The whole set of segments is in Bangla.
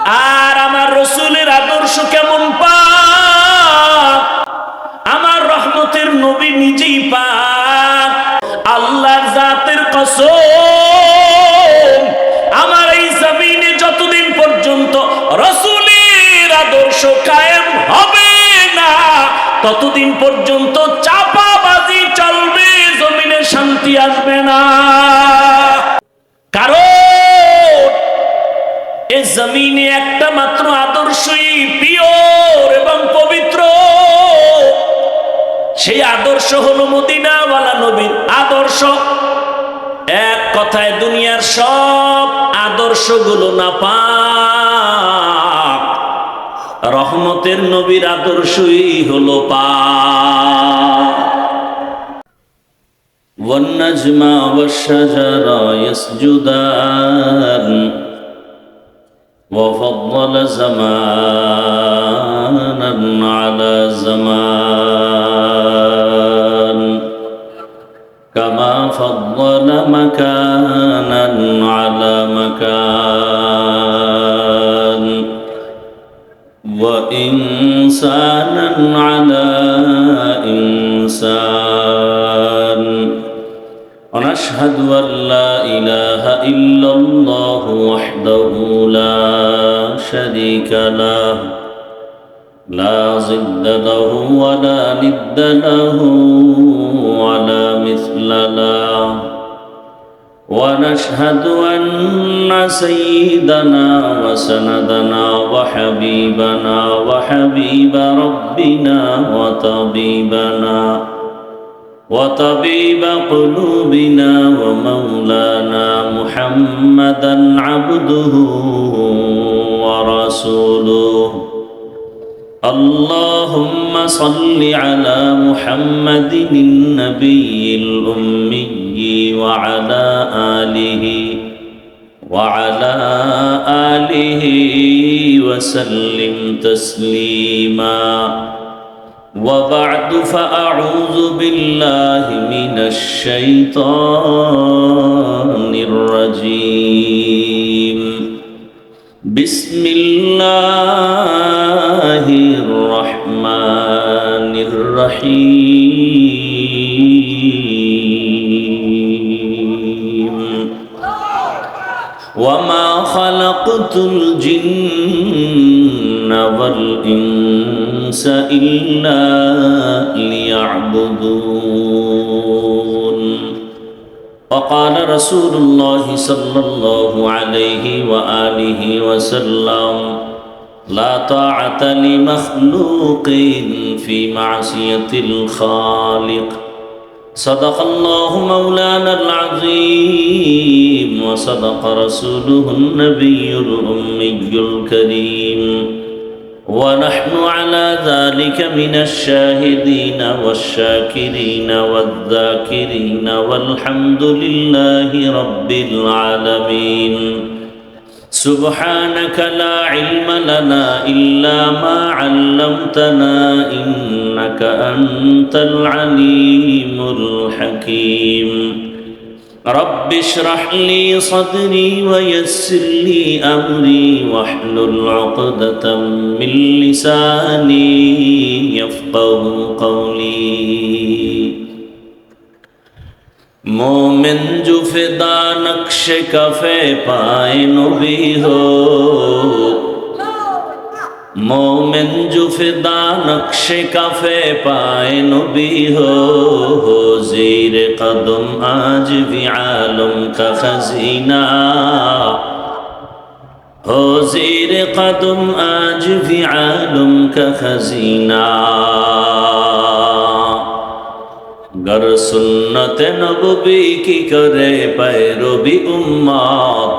আর আমার রসুলের আদর্শ কেমন পাক, আমার রহমতের নবী নিজেই পাক। আল্লাহর জাতের কসম, আমার এই জমিনে যতদিন পর্যন্ত রসুলের আদর্শ কায়েম হবে না, ততদিন পর্যন্ত চাপাবাজি চলবে, জমিনে শান্তি আসবে না। কারণ এই জমিনে একটা মাত্র আদর্শই পিওর এবং পবিত্র, সেই আদর্শ হলো মদিনাওয়ালা নবীর আদর্শ। এক কথায় দুনিয়ার সব আদর্শগুলো নাপাক, রহমতের নবীর আদর্শই হলো পাক। ওয়ান-নাজমা ওয়াশ-শাজারা ইয়াসজুদান وفضل زمانا على زمان كما فضل مكانا على مكان وإنسانا على إنسان ونشهد أن لا إله إلا الله وحده لا شريك له لا ضد له ولا ند له ولا مثل له ونشهد أن سيدنا وسندنا وحبيبنا وحبيب ربنا وطبيب قلوبنا ومولانا محمدا عبده ورسوله اللهم صل على محمد النبي الأمي وعلى آله وسلم تسليما وبعد فأعوذ بالله من الشيطان الرجيم بسم الله الرحمن الرحيم وما خلقت الجن والإنس إلا ليعبدون وقال رسول الله صلى الله عليه وآله وسلم لا طاعة لمخلوق في معصية الخالق صدق الله مولانا العظيم وصدق رسوله النبي الأمي الكريم ونحن على ذلك من الشاهدين والشاكرين والذاكرين والحمد لله رب العالمين سبحانك لا علم لنا إلا ما علمتنا إنك أنت العليم الحكيم رب اشرح لي صدري ويسر لي أمري واحلل عقدة من لساني يفقه قولي मोमिन जो फिदा नक्श कफे पाए नबी हो मोमिन जो फिदा नक्श कफे पाए नबी हो ज़ीर कदम आज भी आलम का खजीना हो ज़ीर कदम आज भी आलम का खजीना गर सुन्नत नबवी की करे पैरवी उम्मत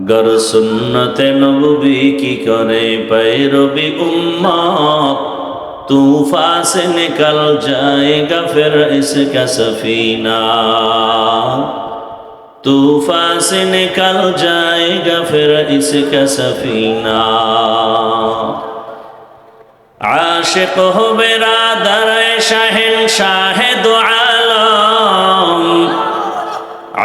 गर सुन्नत नबवी की करे पैरवी उम्मत तूफान से निकल जाएगा फिर इसका सफीना तूफान से निकल जाएगा फिर इसका सफीना आशिक हो बिरादर शहंशाह दो आलम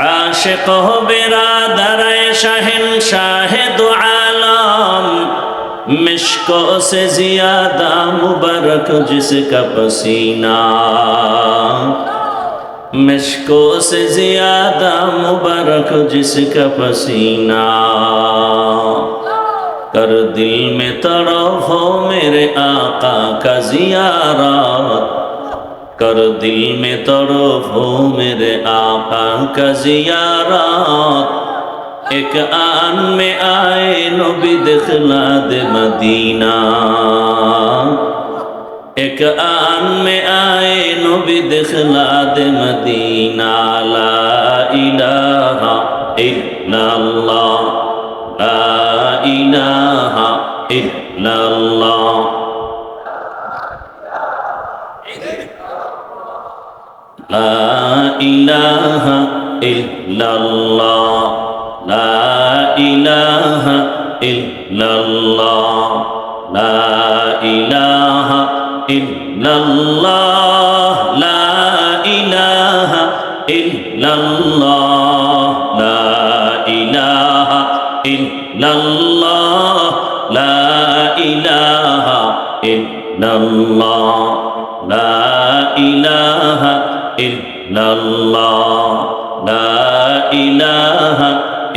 आशिक हो बिरादर शहंशाह दो आलम मिश्कों से ज्यादा मुबारक जिसका पसीना, मिश्कों से ज्यादा मुबारक जिसका पसीना। कर दिल में तरफ हो मेरे आका का ज़ियारत, कर दिल में तरफ हो मेरे आका का ज़ियारत। एक आन में आए नबी दिखला दे मदीना, एक आन में आए नबी दिखला दे मदीना। ला इलाहा इल्लल्लाह, ला इलाहा इल्लल्लाह। ला इलाहा इल्लल्लाह, ला इलाहा इल्लल्लाह, ला इलाहा इल्लल्लाह, ला इलाहा इल्लल्लाह, ला इलाहा इल्लल्लाह, ला इलाहा इल्लल्लाह, ला इलाहा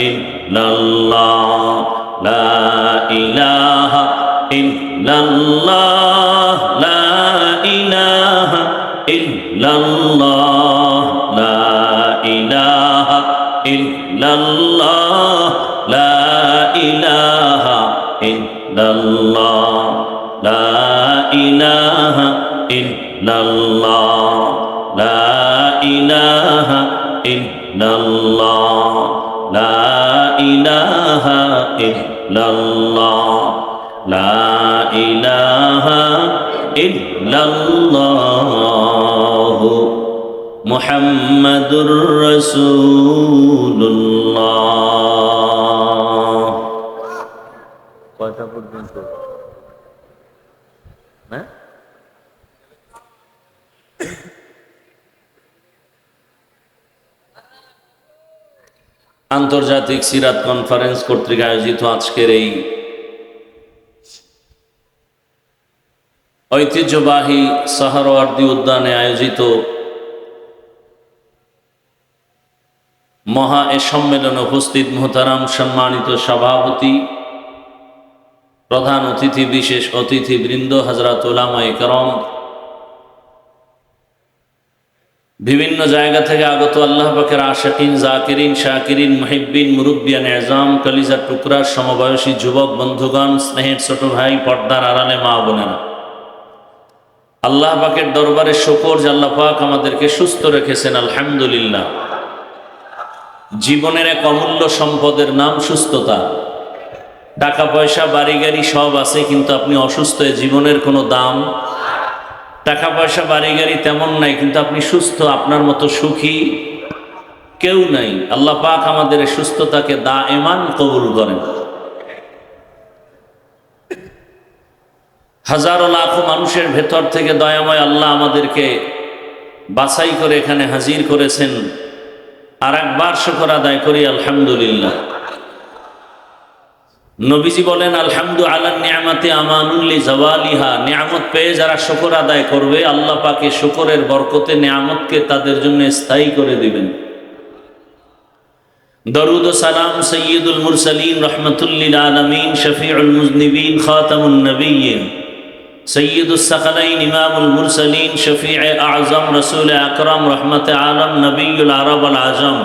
इल्लल्लाह, ला इलाहा इल्लल्लाह, ला इलाहा इल्लल्लाह, ला इलाहा इल्लल्लाह, ला इलाहा इल्लल्लाह, ला इलाहा इल्लल्लाह, ला इलाहा इल्लल्लाह, ला इलाहा इल्लल्लाह, ला इलाहा इल्लल्लाह, ला इलाहा इल्लल्लाह मुहम्मदुर রাসূলুল্লাহ। কয়টা পর্যন্ত? হ্যাঁ, আন্তর্জাতিক সিরাত কনফারেন্স কর্তৃক আয়োজিত আজকের এই ঐতিহ্যবাহী সাহারাওয়ার্দী উদ্যানে আয়োজিত মহা এ সম্মেলনে উপস্থিত মোহতারাম সম্মানিত সভাপতি, প্রধান অতিথি, বিশেষ অতিথিবৃন্দ, হযরত উলামায়ে কেরাম, বিভিন্ন জায়গা থেকে আগত আল্লাহ পাকের আশিকিন, জাকিরিন, শাকিরিন, মুহিব্বিন, মুরব্বিয়ান এজাম, কলিজার টুকরা, সমবয়সী যুবক বন্ধুগণ, স্নেহের ছোট ভাই, পর্দার আড়ালে মা বোনেরা, আল্লাহ পাকের দরবারে শুকর যে আল্লাহ পাক আমাদেরকে সুস্থ রেখেছেন, আলহামদুলিল্লাহ। জীবনের এক অমূল্য সম্পদের নাম সুস্থতা। টাকা পয়সা বাড়ি গাড়ি সব আছে, কিন্তু আপনি অসুস্থ, জীবনের কোনো দাম। টাকা পয়সা বাড়ি গাড়ি তেমন নাই, কিন্তু আপনি সুস্থ, আপনার মতো সুখী কেউ নাই। আল্লাহ পাক আমাদের সুস্থতাকে দায়েমান কবুল করেন। হাজারো লাখো মানুষের ভেতর থেকে দয়াময় আল্লাহ আমাদেরকে বাছাই করে এখানে হাজির করেছেন। আর একবার শুকর আদায় করি, আলহামদুলিল্লাহ। নবীজি বলেন, আলহামদু আলা নিয়ামতি আমানুল লিজাওয়ালিহা। নিয়ামত পেয়ে যারা শুকর আদায় করবে, আল্লাহ পাকে শুকরের বরকতে নিয়ামতকে তাদের জন্য স্থায়ী করে দিবেন। দরুদ ও সালাম সৈয়দুল মুরসালিন রহমাতুল লিল আলামিন, শফিউল মুজনিবিন, খাতামুন নবিয়্যিন, সৈয়দুস সাকালাইন, ইমামুল মুরসালিন, শফিয়ে আযম, রাসূল আকরাম, রহমতে আলম, নবিয়ুল আরব আল আজম,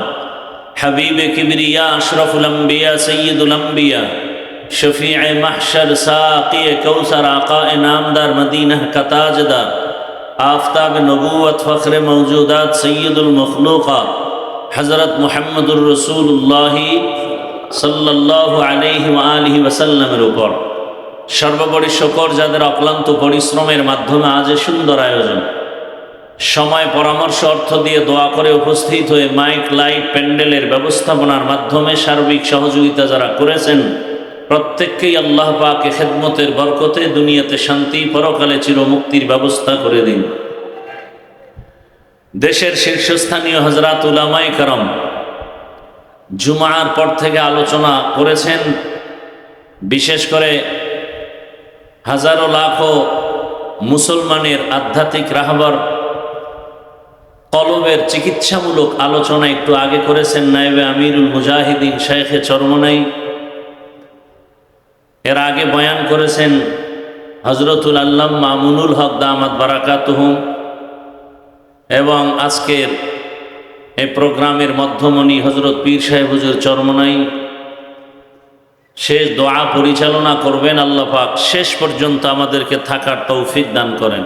হাবিবে কিবরিয়া, আশরাফুল আম্বিয়া, সৈয়দুল আম্বিয়া, শফিয়ে মাহশর, সাকিয়ে কৌসর, আকায়ে নামদার, মদিনাহ কা তাজদার, আফতাব নবুয়ত, ফখরে মওজুদাত, সৈয়দুল মখলুকাত, হযরত মুহাম্মদুর রাসূলুল্লাহ সাল্লাল্লাহু আলাইহি ওয়া আলিহি ওয়াসাল্লামের উপর সর্বোপরি শুকর, যাদের অক্লান্ত পরিশ্রমের মাধ্যমে আজ সুন্দর আয়োজন, সময়, পরামর্শ, অর্থ দিয়ে দোয়া করে উপস্থিত হয়ে মাইক, লাইট, প্যান্ডেলের ব্যবস্থাপনার মাধ্যমে সার্বিক সহযোগিতা যারা করেছেন, প্রত্যেককেই আল্লাহ পাক খেদমতের বরকতে দুনিয়াতে শান্তি, পরকালে চিরমুক্তির ব্যবস্থা করে দিন। দেশের শীর্ষস্থানীয় হযরত উলামায়ে কেরাম জুমার পর থেকে আলোচনা করেছেন। বিশেষ করে হাজারো লাখো মুসলমানের আধ্যাত্মিক রাহবার কলবের চিকিৎসামূলক আলোচনা একটু আগে করেছেন নায়েবে আমিরুল মুজাহিদিন শাইখে চরমনাই। এর আগে বয়ান করেছেন হযরতুল আল্লামা মামুনুল হক দামাত বারাকাতুহুম, এবং আজকের এই প্রোগ্রামের মধ্যমণি হযরত পীর সাহেব হুজুর চরমনাই শেষ দোয়া পরিচালনা করবেন। আল্লাহ পাক শেষ পর্যন্ত আমাদেরকে থাকার তৌফিক দান করেন।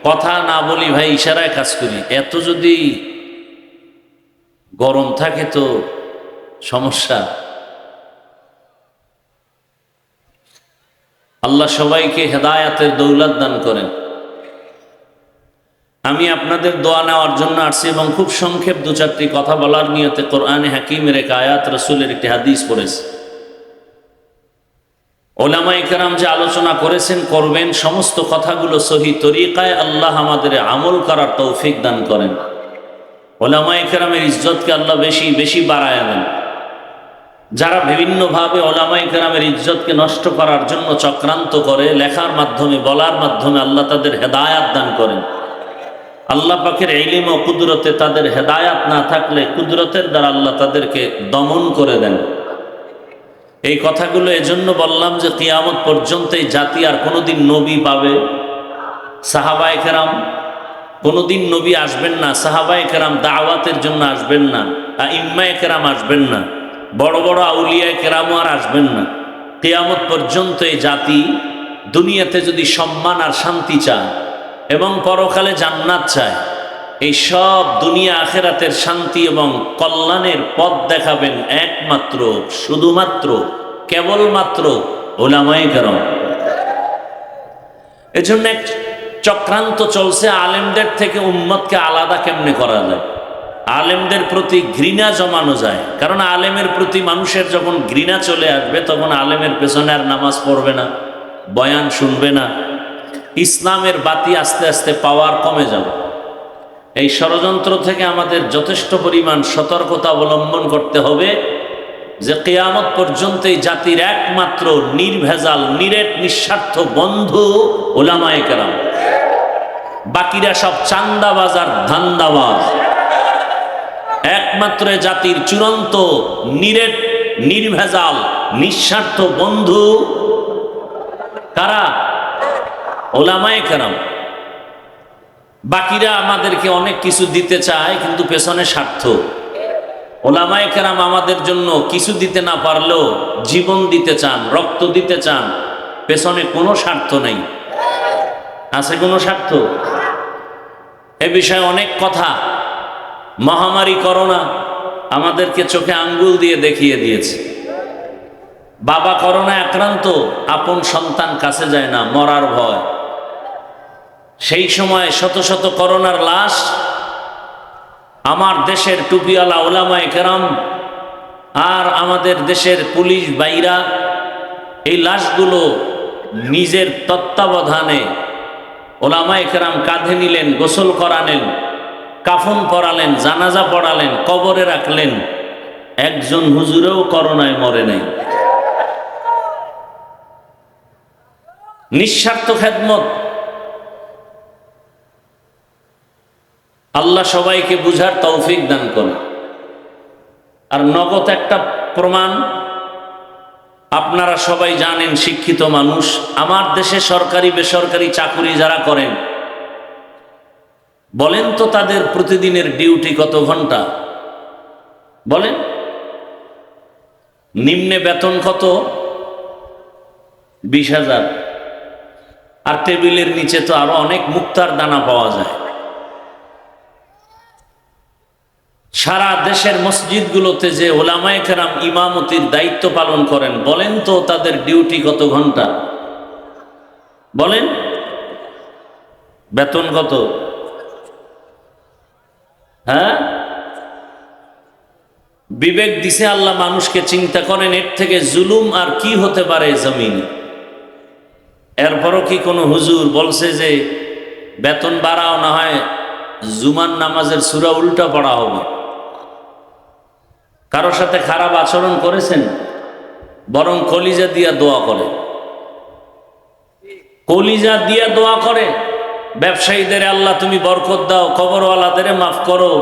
কথা না বলি ভাই, ইশারায় কাজ করি। এত যদি গরম থাকে তো সমস্যা। আল্লাহ সবাইকে হেদায়াতের দৌলত দান করেন। আমি আপনাদের দোয়া নেওয়ার জন্য আসছি এবং খুব সংক্ষেপ দু চারটি কথা বলার নিয়তে কোরআনে হাকিমের এক আয়াত, রসুলের একটি হাদিস পড়েছি। ওলামায়ে কেরাম যে আলোচনা করেছেন করবেন, সমস্ত কথাগুলো সহি তরিকায় আল্লাহ আমাদের আমল করার তৌফিক দান করেন। ওলামায়ে কেরামের ইজ্জতকে আল্লাহ বেশি বেশি বাড়ায় দেন। যারা বিভিন্নভাবে ওলামায়ে কেরামের ইজ্জতকে নষ্ট করার জন্য চক্রান্ত করে, লেখার মাধ্যমে বলার মাধ্যমে আল্লাহ তাদের হেদায়াত দান করেন। আল্লাহ পাকের ইলম ও কুদরতে তাদের হেদায়াত না থাকলে কুদরতের দ্বারা আল্লাহ তাদেরকে দমন করে দেন। এই কথাগুলো এজন্য বললাম যে কিয়ামত পর্যন্ত এই জাতি আর কোনোদিন নবী পাবে। সাহাবায়ে কেরাম কোনোদিন নবী আসবেন না, সাহাবায়ে কেরাম দাওয়াতের জন্য আসবেন না, আইম্মায়ে কেরাম আসবেন না, বড় বড় আউলিয়ায়ে কেরামও আর আসবেন না। কিয়ামত পর্যন্ত এই জাতি দুনিয়াতে যদি সম্মান আর শান্তি চায় এবং পরকালে জান্নাত চায়, এই সব দুনিয়া আখেরাতের শান্তি এবং কল্যাণের পথ দেখাবেন একমাত্র, শুধুমাত্র, কেবলমাত্র উলামায়ে কেরাম। এজন্য এক চক্রান্ত চলছে আলেমদের থেকে উম্মতকে আলাদা কেমনে করা যায়, আলেমদের প্রতি ঘৃণা জমানো যায়। কারণ আলেমের প্রতি মানুষের যখন ঘৃণা চলে আসবে তখন আলেমের পেছনে আর নামাজ পড়বে না, বয়ান শুনবে না, ইসলামের বাতি আস্তে আস্তে পাওয়ার কমে যাবে। এই ষড়যন্ত্র থেকে আমাদের যথেষ্ট পরিমাণ সতর্কতা অবলম্বন করতে হবে যে কিয়ামত পর্যন্ত এই জাতির একমাত্র নির্ভেজাল নিরেট নিঃস্বার্থ বন্ধু উলামায়ে কেরাম। বাকিরা সব চান্দাবাজ আর ধান্দাবাজ। একমাত্র জাতির চূড়ান্ত নিরেট নির্ভেজাল নিঃস্বার্থ বন্ধু কারা? উলামায়ে কেরাম। বাকিরা আমাদেরকে অনেক কিছু দিতে চায় কিন্তু পেছনে স্বার্থ। উলামায়ে কেরাম আমাদের জন্য কিছু দিতে না পারলেও জীবন দিতে চান, রক্ত দিতে চান, পেছনে কোনো স্বার্থ নেই। আছে কোনো স্বার্থ? এ বিষয়ে অনেক কথা। মহামারী করোনা আমাদেরকে চোখে আঙ্গুল দিয়ে দেখিয়ে দিয়েছে। বাবা করোনা আক্রান্ত, আপন সন্তান কাছে যায় না, মরার ভয়। সেই সময় শত শত করোনার লাশ আমার দেশের টুপিওয়ালা উলামায়ে কেরাম আর আমাদের দেশের পুলিশ ভাইরা এই লাশগুলো নিজের তত্ত্বাবধানে উলামায়ে কেরাম কাঁধে নিলেন, গোসল করালেন, কাফন পরালেন, জানাজা পড়ালেন, কবরে রাখলেন। একজন হুজুরেও করোনায় মরে নাই। নিঃস্বার্থ খেদমত। আল্লাহ সবাইকে বুঝার তৌফিক দান করে। আর নগদ একটা প্রমাণ, আপনারা সবাই জানেন, শিক্ষিত মানুষ, আমার দেশে সরকারি বেসরকারি চাকুরি যারা করেন, বলেন তো তাদের প্রতিদিনের ডিউটি কত ঘন্টা? বলেন। নিম্নে বেতন কত? 20,000। আর টেবিলের নিচে তো আরো অনেক মুক্তার দানা পাওয়া যায়। সারা দেশের মসজিদগুলোতে যে উলামায়ে কেরাম ইমামতির দায়িত্ব পালন করেন, বলেন তো তাদের ডিউটি কত ঘন্টা? বলেন। বেতন কত? হ্যাঁ, বিবেক দিছে আল্লাহ মানুষকে, চিন্তা করেন এর থেকে জুলুম আর কি হতে পারে জমিনে। এরপরও কি কোনো হুজুর বলছে যে বেতন বাড়াও, না হয় জুমার নামাজের সূরা উল্টা পড়া হবে? কারোর সাথে খারাপ আচরণ করেছেন? বরং কলিজা দিয়া দোয়া করে, কলিজা দিয়া দোয়া করে। ব্যবসায়ীদের আল্লাহ তুমি বরকত দাও, কবরওয়ালাদের মাফ করো,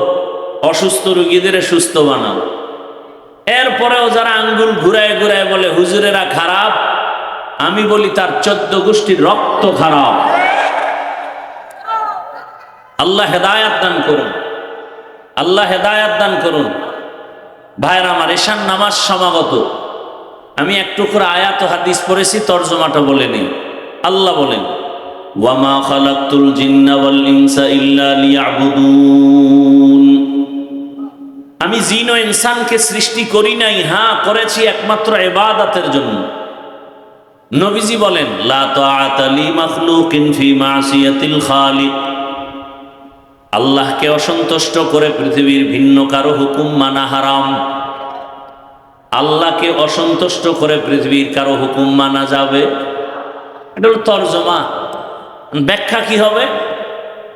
অসুস্থ রোগীদের সুস্থ বানাও। এরপরেও যারা আঙ্গুল ঘুরায় ঘুরায় বলে হুজুরেরা খারাপ, আমি বলি তার 14 গোষ্ঠীর রক্ত খারাপ। আল্লাহ হেদায়াত দান করুন, আল্লাহ হেদায়াত দান করুন। ভাইরা আমার, এশার নামাজ সমাগত। আমি একটু করে আয়াত ও হাদিস পড়েছি, তর্জমাটা বলে নিই। আল্লাহ বলেন, ওয়ামা খালাকতুল জিন্না ওয়াল ইনসা ইল্লা লিয়াবুদুন। আমি জিন ও ইনসানকে সৃষ্টি করি নাই, হ্যাঁ করেছি একমাত্র ইবাদতের জন্য। নবীজি বলেন, লা তাআতা লি মাখলুকিন ফি মাসিয়াতিল খালিক। আল্লাহকে অসন্তুষ্ট করে পৃথিবীর ভিন্ন কারো হুকুম মানা হারাম। আল্লাহকে অসন্তুষ্ট করে পৃথিবীর কারো হুকুম মানা যাবে? এটা হলো তর্জমা। ব্যাখ্যা কি হবে?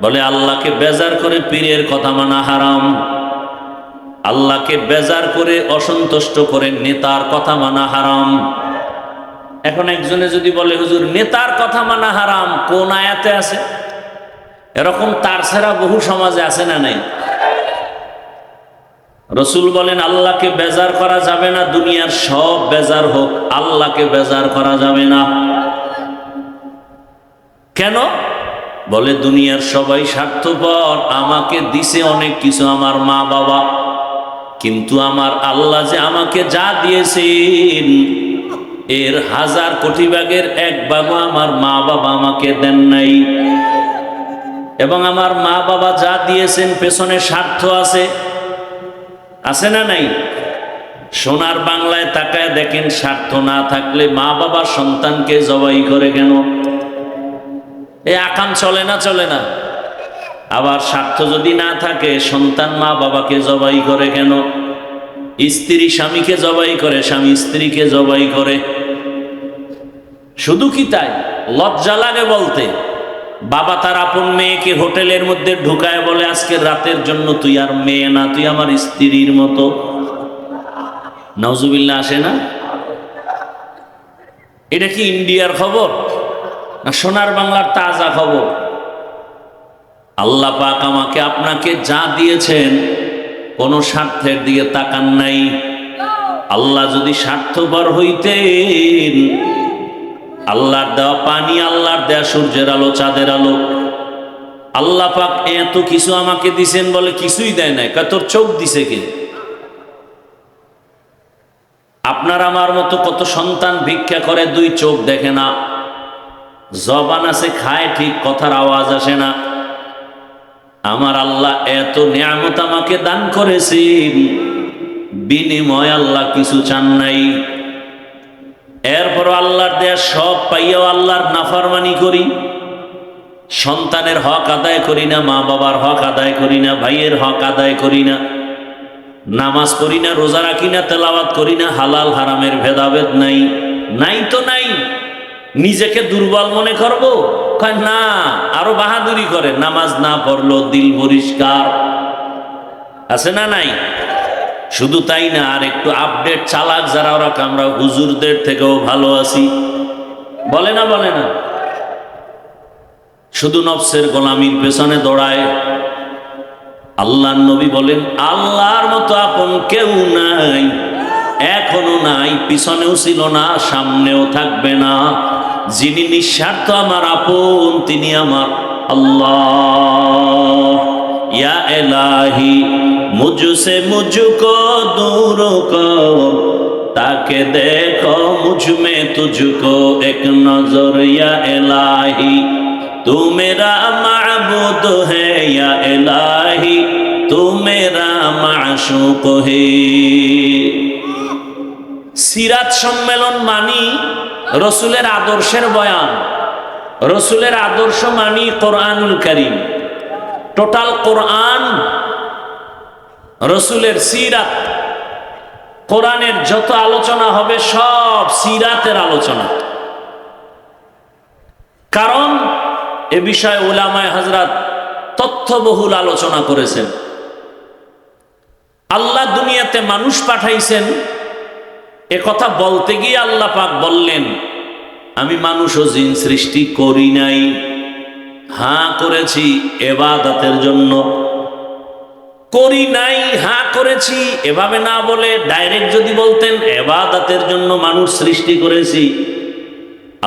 বলে আল্লাহকে বেজার করে পীরের কথা মানা হারাম, আল্লাহকে বেজার করে অসন্তুষ্ট করে নেতার কথা মানা হারাম। এখন একজনে যদি বলে হুজুর নেতার কথা মানা হারাম, কোন আয়াতে আছে? এরকম তার ছাড়া বহু সমাজে আছে না নাই? রসুল বলেন আল্লাহকে বেজার করা যাবে না, দুনিয়ার সব বেজার হোক, আল্লাহকে বেজার করা যাবে না। কেন? বলে দুনিয়ার সবাই স্বার্থপর, আমাকে দিছে অনেক কিছু আমার মা বাবা, কিন্তু আমার আল্লাহ যে আমাকে যা দিয়েছেন এর 1000 কোটি ভাগের 1 ভাগও আমার মা বাবা আমাকে দেন নাই। এবং আমার মা বাবা যা দিয়েছেন পেছনে স্বার্থ আছে, আছে না নাই? সোনার বাংলায় তাকায় দেখেন, স্বার্থ না থাকলে মা বাবা সন্তানকে জবাই করে কেন? এই আকাম চলে না? চলে না? আবার স্বার্থ যদি না থাকে, সন্তান মা বাবাকে জবাই করে কেন? স্ত্রী স্বামীকে জবাই করে, স্বামী স্ত্রীকে জবাই করে। শুধু কি তাই? লজ্জা লাগে বলতে। বাবা তার আপন মেয়েকে হোটেলের মধ্যে ঢুকায় বলে, আজকের রাতের জন্য তুই আর মেয়ে না, তুই আমার স্ত্রীর মতো। নাউজুবিল্লাহ, আসে না? এটা কি ইন্ডিয়ার খবর না সোনার বাংলার তাজা খবর? আল্লাহ পাক আমাকে আপনাকে যা দিয়েছেন কোনো স্বার্থের দিকে তাকান নাই। আল্লাহ যদি স্বার্থপর হইতেন, আল্লাহর দেওয়া পানি, আল্লাহর দেওয়া সূর্যের আলো, চাঁদের আলো, আল্লাহ পাক এত কিছু আমাকে দিছেন বলে কিছুই দেয় নাই। তোর চোখ দিছে কে? আপনার আমার মতো কত সন্তান ভিক্ষা করে, 2 চোখ দেখে না, জবান আছে খায় ঠিক, কথার আওয়াজ আসে না। আমার আল্লাহ এত নিয়ামত আমাকে দান করেছেন, বিনিময় আল্লাহ কিছু চান নাই। এরপর আল্লাহর দেয়া সব পাইয়াও আল্লাহর নাফরমানি করি, সন্তানের হক আদায় করি না, মা বাবার হক আদায় করি না, ভাইয়ের হক আদায় করি না, নামাজ পড়ি না, রোজা রাখি না, তেলাওয়াত করি না, হালাল হারামের ভেদাভেদ নাই। নাই তো নাই। নিজেকে দুর্বল মনে করবো? না, আরো বাহাদুরি করে। নামাজ না পড়লো দিল পরিষ্কার, আছে না নাই? শুধু তাই না, আর একটু আপডেট চালাক যারা, ওরা আমরা হুজুরদের থেকেও ভালো আছি, বলে না? বলে না? শুধু নফসের গোলামির পেছনে দৌড়ায়। আল্লাহর নবী বলেন, আল্লাহর মতো আপন কেউ নাই, এখনো নাই, পিছনেও ছিল না, সামনেও থাকবে না। যিনি নিঃস্বার্থ আমার আপন, তিনি আমার আল্লাহ। ইয়া ইলাহি মুঝসে মুঝকো दूर कर, ताके देखो मुझ में तुझको एक नजर। या इलाही तू मेरा माबूद है, या इलाही तू मेरा माशूक है। সিরাত সম্মেলন মানি রসুলের আদর্শের বয়ান, রসুলের আদর্শ মানি কোরআনুল কারীম। টোটাল কোরআন রসুলের সিরাত, কোরআনের যত আলোচনা হবে সব সিরাতের আলোচনা। কারণ এ বিষয়ে উলামায়ে হযরত তথ্যবহুল আলোচনা করেছেন। আল্লাহ দুনিয়াতে মানুষ পাঠাইছেন, এ কথা বলতে গিয়ে আল্লাহ পাক বললেন, আমি মানুষ ও জিন সৃষ্টি করি নাই, হ্যাঁ করেছি ইবাদতের জন্য। করি নাই, হ্যাঁ করেছি, এভাবে না বলে ডাইরেক্ট যদি বলতেন ইবাদতের জন্য মানুষ সৃষ্টি করেছি,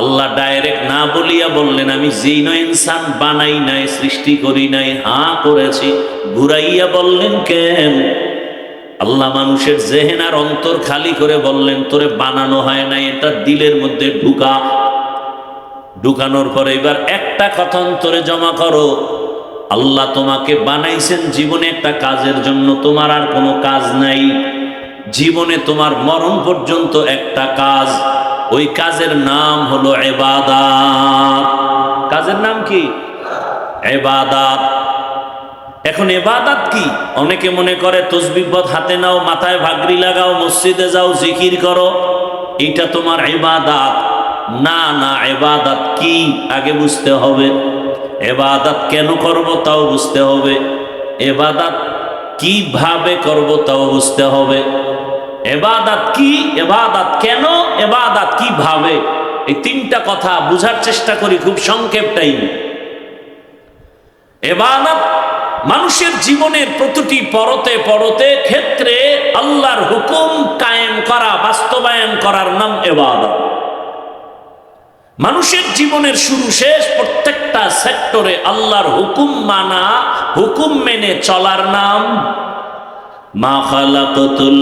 আল্লাহ ডাইরেক্ট না বলিয়া বললেন আমি জিন ও ইনসান বানাই নাই, সৃষ্টি করি নাই, হ্যাঁ করেছি। ঘুরাইয়া বললেন কেন? আল্লাহ মানুষের জেহেন আর অন্তর খালি করে বললেন তোরে বানানো হয় নাই, এটা দিলের মধ্যে ঢুকা। ঢুকানোর পরে এবার একটা কথা অন্তরে জমা করো, আল্লাহ তোমাকে বানাইছেন জীবনে একটা কাজের জন্য, তোমার আর কোনো কাজ নাই। জীবনে তোমার মরণ পর্যন্ত একটা কাজ, ওই কাজের নাম হলো ইবাদত। কাজের নাম কি? ইবাদত। এখন ইবাদত কি? অনেকে মনে করে তসবিহ হাতে নাও, মাথায় ভাগরি লাগাও, মসজিদে যাও, জিকির করো, এটা তোমার ইবাদত। না না, ইবাদত কি আগে বুঝতে হবে। ইবাদত কেন করব তাও বুঝতে হবে। ইবাদত কিভাবে করব তাও বুঝতে হবে। ইবাদত কি, ইবাদত কেন, ইবাদত কিভাবে, এই তিনটা কথা বুঝার চেষ্টা করি খুব সংক্ষেপ টাইমে। ইবাদত মানুষের জীবনের প্রতিটি পরতে পরতে ক্ষেত্রে আল্লাহর হুকুম কায়েম করা, বাস্তবায়ন করার নাম ইবাদত। মানুষের জীবনের শুরু শেষ প্রত্যেকটা সেক্টরে আল্লাহর হুকুম মানা, হুকুম মেনে চলার নাম। মা খালাকাতুল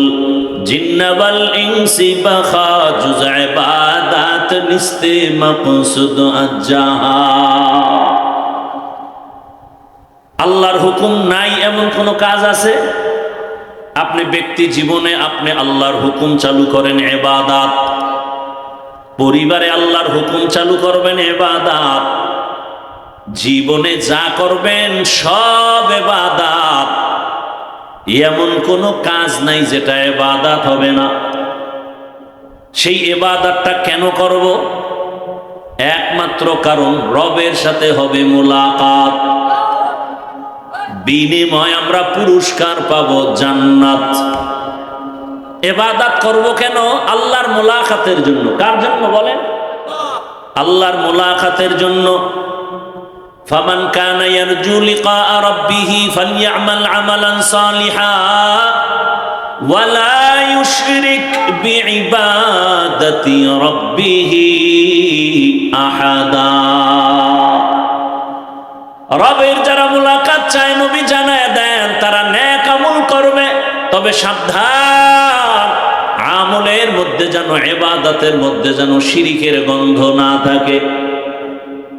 জিন্না ওয়াল ইনসি বাখা জুজ ইবাদাত নিস্তে মাকসুদ আজ্জাহা। আল্লাহর হুকুম নাই এমন কোন কাজ আছে? আপনি ব্যক্তি জীবনে আপনি আল্লাহর হুকুম চালু করেন ইবাদত, পরিবারে আল্লাহর হুকুম চালু করবেন ইবাদত, জীবনে যা করবেন সব ইবাদত। এমন কোন কাজ নাই যেটা ইবাদত হবে না। সেই ইবাদতটা কেন করব? একমাত্র কারণ রবের সাথে হবে মুলাকাত, বিনিময় আমরা পুরস্কার পাবো জান্নাত। ইবাদত করব কেন? আল্লাহর মুলাকাতের জন্য। কার জন্য বলেন? আল্লাহর মুলাকাতের জন্য। ফামান কানা ইয়ারজু লিকা রাব্বিহি ফালইআমাল আমালান সালিহা ওয়া লা ইউশরিক বিইবাদাতি রাব্বিহি আহাদা। রবের যারা মুলাকাত চায় নবী জানায় দেন তারা নেক আমল করবে, তবে সাবধান, আমলের মধ্যে যেন, ইবাদতের মধ্যে যেন শিরিকের গন্ধ না থাকে।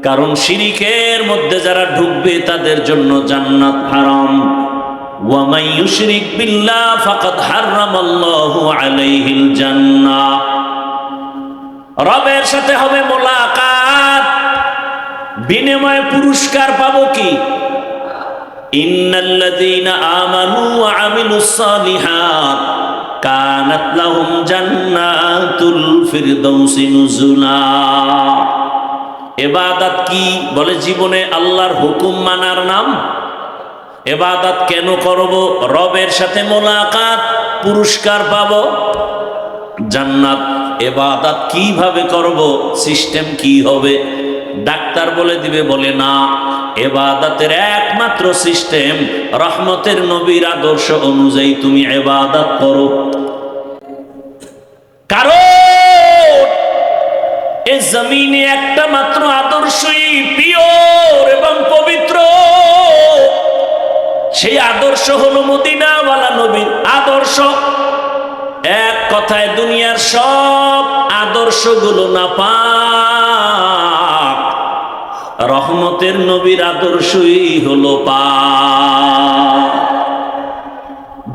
কারণ শিরিকের মধ্যে যারা ঢুকবে তাদের জন্য জান্নাত হারাম। ওয়া মান ইউশরিক বিল্লাহ ফাকাদ হারামাল্লাহু আলাইহিল জান্নাহ। রবের সাথে হবে মুলাকাত, বিনিময়ে পুরস্কার পাবো কি? ইন্নাল্লাযীনা আমানু ওয়া আমিলুস সালিহাত কানাত লাহুম জান্নাতুল ফিরদাউসি নুজুলা। ইবাদত কি? বলে জীবনে আল্লাহর হুকুম মানার নাম। ইবাদত কেন করব? রবের সাথে মুলাকাত, পুরস্কার পাবো জান্নাত। ইবাদত কিভাবে করব? সিস্টেম কি হবে? ডাক্তার বলে দিবে? বলে না, ইবাদতের একমাত্র সিস্টেম রহমতের নবীর আদর্শ অনুযায়ী তুমি ইবাদত করো। কারণ এই জমিনে একটা মাত্র আদর্শই পিওর এবং পবিত্র, সেই আদর্শ হলো মদিনাওয়ালা নবীর আদর্শ। এক কথায় দুনিয়ার সব আদর্শগুলো নাপাক, রহমতের নবীর আদর্শই হলো পাক।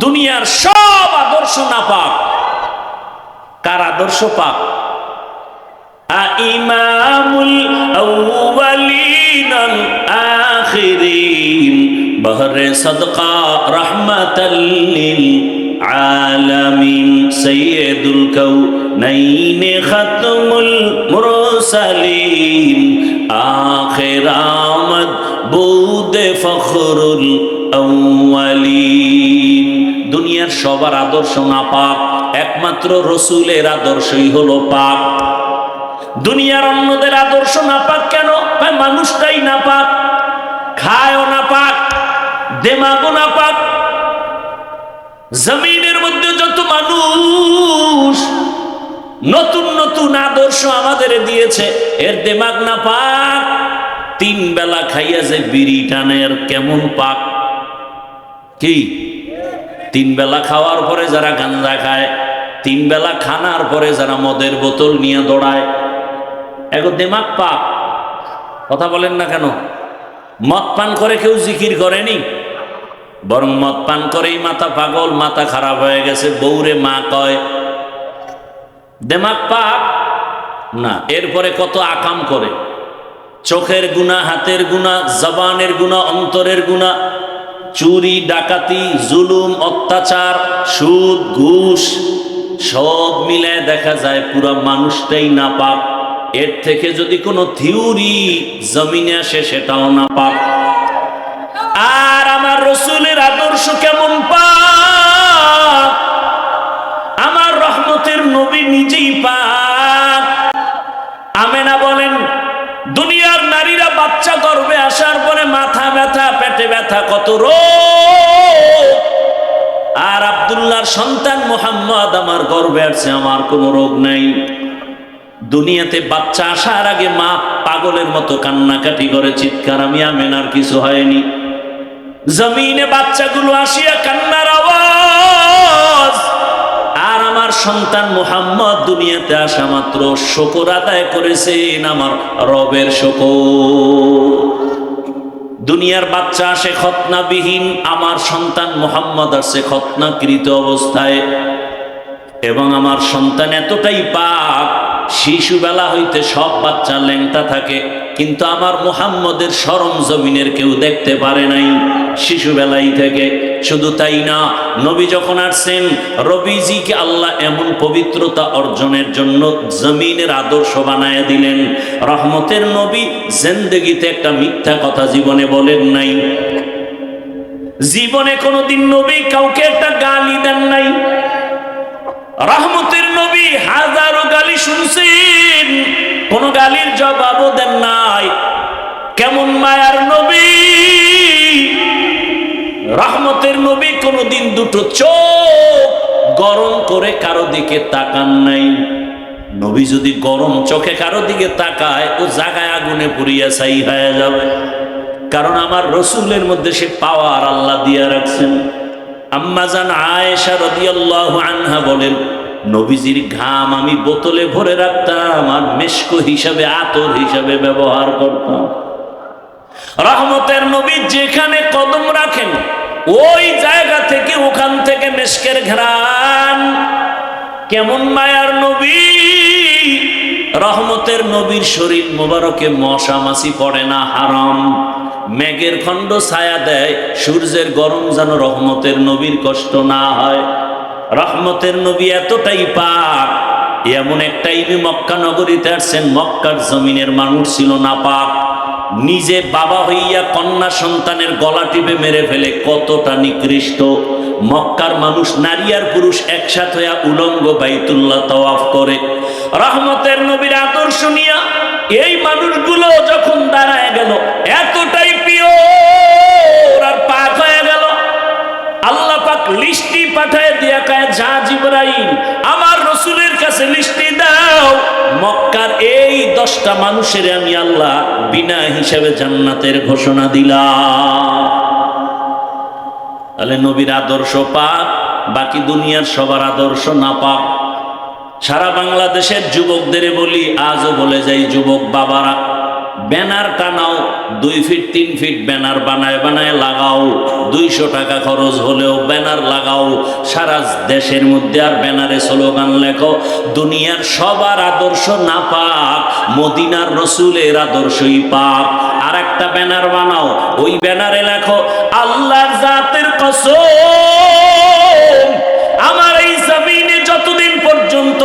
দুনিয়ার সব আদর্শ নাপাক, কার আদর্শ পাক? ইমামুল আউয়ালিন আল আখিরিন বহরে সদকা রাহমাতাল লিল আলামিন সাইয়্যিদুল কাউনাইন খাতমুল মুরসালিন আখির আমদ বুদ ফখরুল আউয়ালিন। দুনিয়ার সবার আদর্শ নাপাক, একমাত্র রসুলের আদর্শই হলো পাক। দুনিয়ার অন্যদের আদর্শ নাপাক কেন? মানুষটাই নাপাক, খায়ও নাপাক, দেমাগও নাপাক। জমিনের মধ্যে যত মানুষ নতুন নতুন আদর্শ আমাদের দিয়েছে, এর দেমাগ নাপাক। 3 বেলা খাইয়া যে বিড়ি টানের কেমন পাক? কি 3 বেলা খাওয়ার পরে যারা গাঁজা খায়, 3 বেলা খানার পরে যারা মদের বোতল নিয়ে দৌড়ায়, এগো দেমাগ পাক। কথা বলেন না কেন? মদ পান করে কেউ জিকির করেনি, বরং মদ পান করেই মাথা পাগল, মাথা খারাপ হয়ে গেছে, বউরে মা কয়। দেমাগ পাক না। এরপরে কত আকাম করে, চোখের গুনাহ, হাতের গুনাহ, জবানের গুনাহ, অন্তরের গুনাহ, চুরি, ডাকাতি, জুলুম, অত্যাচার, সুদ, ঘুষ, সব মিলায় দেখা যায় পুরো মানুষটাই নাপাক। এর থেকে যদি কোনো থিওরি জমিনে আসে সেটাও নাপাক। আর আমার রসুলের আদর্শ কেমন পাক? আমার রহমতের নবী নিজেই পাক। আমেনা বলেন, দুনিয়ার নারীরা বাচ্চা গর্ভে আসার পরে মাথা ব্যথা, পেটে ব্যথা, কত রোগ। আর আব্দুল্লাহর সন্তান মুহাম্মদ আমার গর্ভে আসছে, আমার কোনো রোগ নাই। দুনিয়াতে বাচ্চা আসার আগে মা পাগলের মতো কান্নাকাটি করে চিৎকার, আমি আমেনার কিছু হয়নি। জমিনে বাচ্চাগুলো আসিয়া কান্নার আওয়াজ। আর আমার সন্তান মুহাম্মদ দুনিয়াতে আসা মাত্র শুকর আদায় করেছেন আমার রবের শুকর। দুনিয়ার বাচ্চা আসে খতনাবিহীন, আমার সন্তান মুহাম্মদ আসছে খতনাকৃত অবস্থায়। এবং আমার সন্তান এতটাই পাক, শিশুবেলা হইতে সব বাচ্চা ল্যাংটা থাকে, কিন্তু আমার মুহাম্মদের শরম জমিনের কেউ দেখতে পারে নাই শিশুবেলাই থেকে। শুধু তাই না, নবী যখন আসছেন, রবিজিকে আল্লাহ এমন পবিত্রতা অর্জনের জন্য জমিনের আদর্শ বানায় দিলেন। রহমতের নবী জিন্দেগিতে একটা মিথ্যা কথা জীবনে বলেন নাই। জীবনে কোনোদিন নবী কাউকে একটা গালি দেন নাই। রহমতের নবী হাজারো গালি শুনছেন, কোন গালির জবাবও দেন নাই। কেমন মায়ার নবী! রহমতের নবী কোনদিন দুটো চোখ গরম করে কারো দিকে তাকান নাই। নবী যদি গরম চোখে কারো দিকে তাকায়, ও জায়গায় আগুনে পুড়িয়া ছাই হয়ে যাবে। কারণ আমার রসুলের মধ্যে সে পাওয়ার আল্লাহ দিয়া রাখছেন। আম্মাজান আয়েশা রাদিয়াল্লাহু আনহা বলেন, নবীজির ঘাম আমি বোতলে ভরে রাখতাম আর মেশক হিসাবে, আতর হিসাবে ব্যবহার করতাম। রহমতের নবী যেখানে কদম রাখেন, ওই জায়গা থেকে, ওখান থেকে মেশকের ঘ্রাণ। কেমন মায়ার নবী! রহমতের নবীর শরীর মোবারকে মশা মাছি পড়ে না, হারাম। মেঘের খণ্ড ছায়া দেয়, সূর্যের গরম যেন রহমতের নবীর কষ্ট না হয়। রহমতের নবী এতটাই পাক, এমন এক টাইমে মক্কা নগরীতে আসছেন, মক্কার জমিনের মানুষ ছিল না পাক। নিজে বাবা হইয়া কন্যা সন্তানের গলা টিপে মেরে ফেলে, কতটা নিকৃষ্ট। মক্কার মানুষ নারী আর পুরুষ একসাথে হইয়া উলঙ্গ বাইতুল্লাহ তাওয়াফ করে। রহমতের নবীর আদর্শ নিয়া এই মানুষগুলো যখন দাঁড়ায় গেল, এতটাই পিওর আর পাক হয়ে গেল, আল্লাহ পাক লিস্টি পাঠায় দিয়া কয়, যা জিবরাইল আমার রসুলের কাছে লিস্টি দাও, মক্কার এই 10টা মানুষের আমি আল্লাহ বিনা হিসাবে জান্নাতের ঘোষণা দিলাম। তাহলে নবীর আদর্শ পাক, বাকি দুনিয়ার সবার আদর্শ না পাক। সারা বাংলাদেশের যুবকদের বলি, আজও বলে যাই, যুবক বাবারা, ব্যানার টানাও, 2 ফিট 3 ফিট ব্যানার বানায় বানায় লাগাও। 200 টাকা খরচ হলেও ব্যানার লাগাও। সারা দেশের মধ্যে আর ব্যানারে স্লোগান লেখো, দুনিয়ার সবার আদর্শ না পাক, মদিনার রসুলের আদর্শই পাক। আর একটা ব্যানার বানাও, ওই ব্যানারে লেখো, আল্লাহর জাতের কসম, আমার এই জমিনে যতদিন পর্যন্ত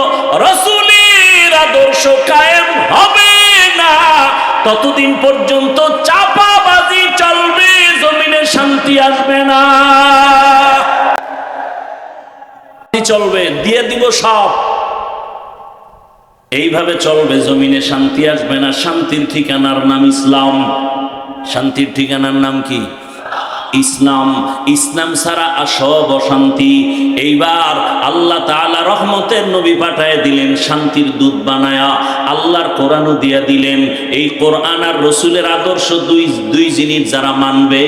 রসুলের আদর্শ কায়েম হবে না, ততদিন পর্যন্ত চাপাবাজি চলবে, জমিনে শান্তি আসবে না। চলবে, দিয়ে দিব সব, এইভাবে চলবে, জমিনে শান্তি আসবে না। শান্তির ঠিকানার নাম ইসলাম। শান্তির ঠিকানার নাম কি? ইসলাম। ইসলাম ছাড়া সব অশান্তি। এইবার আল্লাহ তাআলা রহমতের নবী পাঠায় দিলেন, শান্তির দূত বানায়া। আল্লাহর কোরআনও দিয়া দিলেন। এই কোরআন আর রসুলের আদর্শ দুই জিনিস যারা মানবে,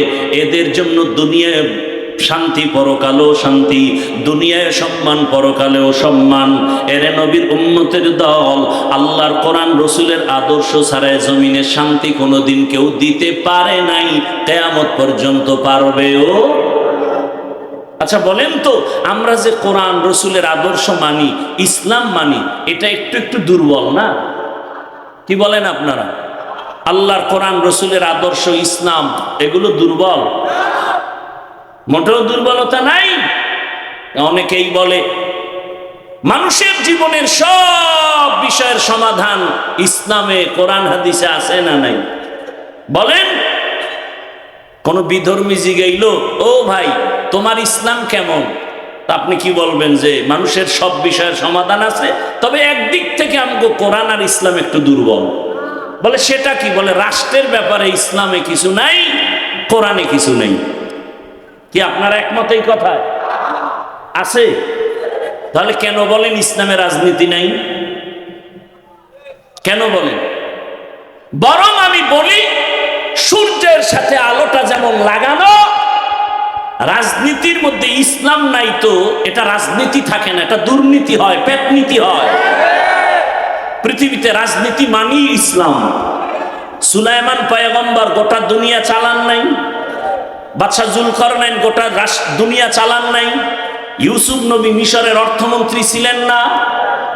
এদের জন্য দুনিয়ায় শান্তি, পরকালেও শান্তি, দুনিয়ায় সম্মান, পরকালেও সম্মান। এরে নবীর উম্মতের দল, আল্লাহর কোরআন রসুলের আদর্শ ছাড়াই জমিনে শান্তি কোনোদিন কেউ দিতে পারে নাই, কিয়ামত পর্যন্ত পারবেও। আচ্ছা বলেন তো, আমরা যে কোরআন রসুলের আদর্শ মানি, ইসলাম মানি, এটা একটু একটু দুর্বল না? কি বলেন আপনারা? আল্লাহর কোরআন রসুলের আদর্শ ইসলাম এগুলো দুর্বল? মোটেও দুর্বলতা নাই। অনেকেই বলে মানুষের জীবনের সব বিষয়ের সমাধান ইসলামে, কোরআন হাদিসে আছে না নাই? বলেন। কোন বিধর্মী জিগাইল, ও ভাই তোমার ইসলাম কেমন? তা আপনি কি বলবেন? যে মানুষের সব বিষয়ের সমাধান আছে, তবে একদিক থেকে আমাকে কোরআন আর ইসলাম একটু দুর্বল। বলে সেটা কি? বলে রাষ্ট্রের ব্যাপারে ইসলামে কিছু নাই, কোরআনে কিছু নেই। কি আপনারা একমত এই কথায়? আছে? তাহলে কেন বলেন ইসলামে রাজনীতি নাই? কেন বলেন? বরং আমি বলি, সূর্যের সাথে আলোটা যেমন লাগানো, রাজনীতির মধ্যে ইসলাম নাই তো এটা রাজনীতি থাকে না, এটা দুর্নীতি হয়, পেটনীতি হয়। পৃথিবীতে রাজনীতি মানি ইসলাম। সুলাইমান পয়গম্বর গোটা দুনিয়া চালান নাই, বাদশাহ জুলকারনাইন গোটা দুনিয়া চালান নাই, ইউসুফ নবী মিশরের অর্থমন্ত্রী ছিলেন না,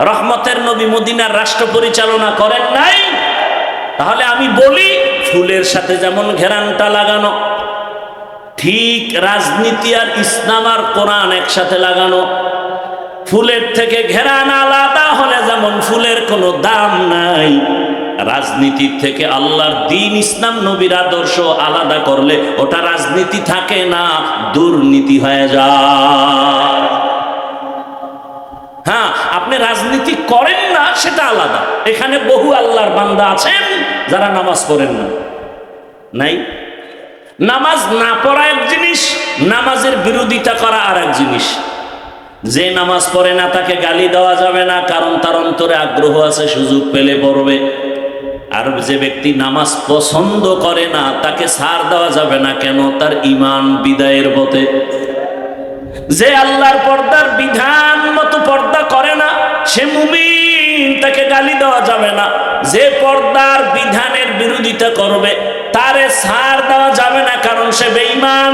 রহমতের নবী মদিনার রাষ্ট্র পরিচালনা করেন নাই। তাহলে আমি বলি, ফুলের সাথে যেমন ঘেরানটা লাগানো, ঠিক রাজনীতি আর ইসলাম আর কোরআন একসাথে লাগানো। ফুলের থেকে ঘেরান আলাদা হলে যেমন ফুলের কোনো দাম নাই, রাজনীতির থেকে আল্লাহর দ্বীন, ইসলাম, নবীর আদর্শ আলাদা করলে ওটা রাজনীতি থাকে না, দুর্নীতি হয়ে যায়। হ্যাঁ, আপনি রাজনীতি করেন না সেটা আলাদা। এখানে বহু আল্লাহর বান্দা আছেন যারা নামাজ পড়েন না, নাই? নামাজ না পড়া এক জিনিস, নামাজের বিরোধিতা করা আর এক জিনিস। যে নামাজ পড়ে না তাকে গালি দেওয়া যাবে না, কারণ তার অন্তরে আগ্রহ আছে, সুযোগ পেলে পড়বে। আর যে ব্যক্তি নামাজ পছন্দ করে না তাকে ছাড় দেওয়া যাবে না, কেন? তার ঈমান বিদায়ের পথে। যে আল্লাহর পর্দার বিধান মতো পর্দা করে না সে মুমিন, তাকে গালি দেওয়া যাবে না। যে পর্দার বিধানের বিরোধিতা করবে তারে ছাড় দেওয়া যাবে না, কারণ সে বেঈমান।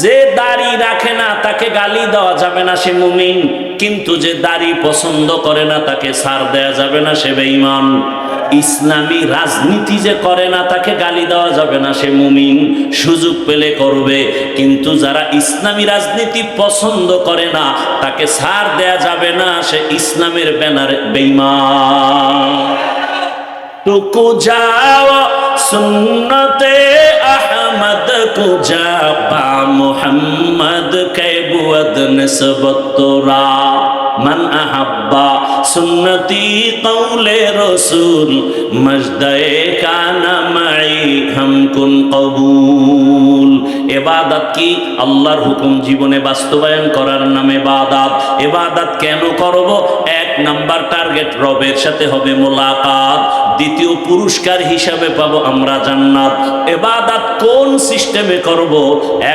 যে দাড়ি রাখে না তাকে গালি দেওয়া যাবে না, সে মুমিন। কিন্তু যে দাড়ি পছন্দ করে না তাকে ছাড় দেওয়া যাবে না, সে বেঈমান। ইসলামী রাজনীতি যে করে না তাকে গালি দেওয়া যাবে না, সে মুমিন। সুযোগ পেলে করবে। কিন্তু যারা ইসলামী রাজনীতি পছন্দ করে না তাকে ছাড় দেয়া যাবে না, সে ইসলামের ব্যানারে বেঈমান। টুকু যাও সুন্নতে আহমদ কুজা বা মুহাম্মদ কে বুয়দ নিসবত তোরা মান আহাব্বা সুন্নতি কৌলে রসুল মজদায়ে কানা মাই হামকুন কবুল। এবাদত কি? আল্লাহর হুকুম জীবনে বাস্তবায়ন করার নামে ইবাদত। ইবাদত কেন করব? এক নাম্বার টার্গেট রবের সাথে হবে মোলাকাত, দ্বিতীয় পুরস্কার হিসাবে পাবো আমরা জান্নাত। ইবাদত কোন সিস্টেমে করব?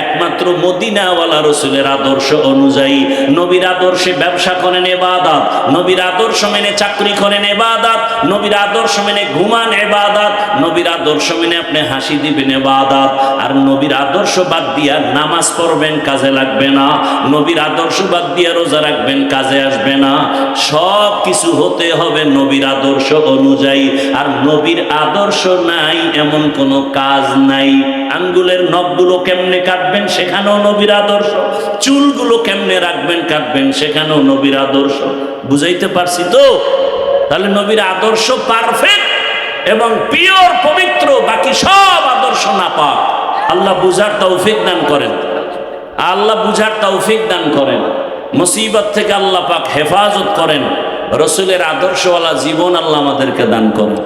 একমাত্র মদিনাওয়ালা রসুলের আদর্শ অনুযায়ী। নবীর আদর্শে ব্যবসা করেন ইবাদত, নবীর আদর্শ মেনে চাকরি করেন ইবাদত, নবীর আদর্শ মেনে ঘুমান ইবাদত, নবীর আদর্শ মেনে আপনি হাসি দিবেন ইবাদত। আর নবীর আদর্শ বাদ দিয়া নামাজ পড়বেন, কাজে লাগবে না। নবীর আদর্শ বাদ দিয়া রোজা রাখবেন, কাজে আসবে না। সব কিছু হতে হবে নবীর আদর্শ অনুযায়ী। আর নবীর আদর্শ নাই এমন কোনো কাজ নাই। আঙ্গুলের নখগুলো কেমনে কাটবেন সেখানেও নবীর আদর্শ, চুলগুলো কেমনে রাখবেন কাটবেন সেখানেও নবীর আদর্শ। বুঝাইতে পারছি তো? তাহলে নবীর আদর্শ পারফেক্ট এবং পিওর, পবিত্র, বাকি সব আদর্শ নাপাক। আল্লাহ বুঝার তৌফিক দান করেন, আল্লাহ বুঝার তৌফিক দান করেন। মুসিবত থেকে আল্লাহ পাক হেফাজত করেন, রসুলের আদর্শওয়ালা জীবন আল্লাহ আমাদেরকে দান করেন।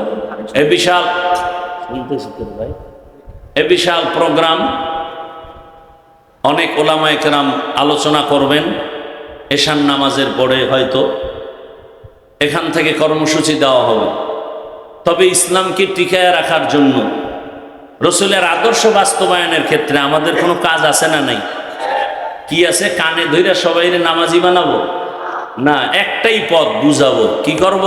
এ বিশাল প্রোগ্রাম, অনেক ওলামায়ে কেরাম আলোচনা করবেন এশার নামাজের পরে, হয়তো এখান থেকে কর্মসূচি দেওয়া হবে। তবে ইসলামকে টিকায় রাখার জন্য, রসুলের আদর্শ বাস্তবায়নের ক্ষেত্রে আমাদের কোনো কাজ আছে না নাই? কি আছে? কানে ধইরা সবাইরে নামাজি বানাবো না, একটাই পথ, বুঝাবো। কি করব?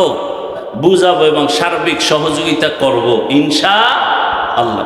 বুঝাবো এবং সার্বিক সহযোগিতা করব ইনশাআল্লাহ।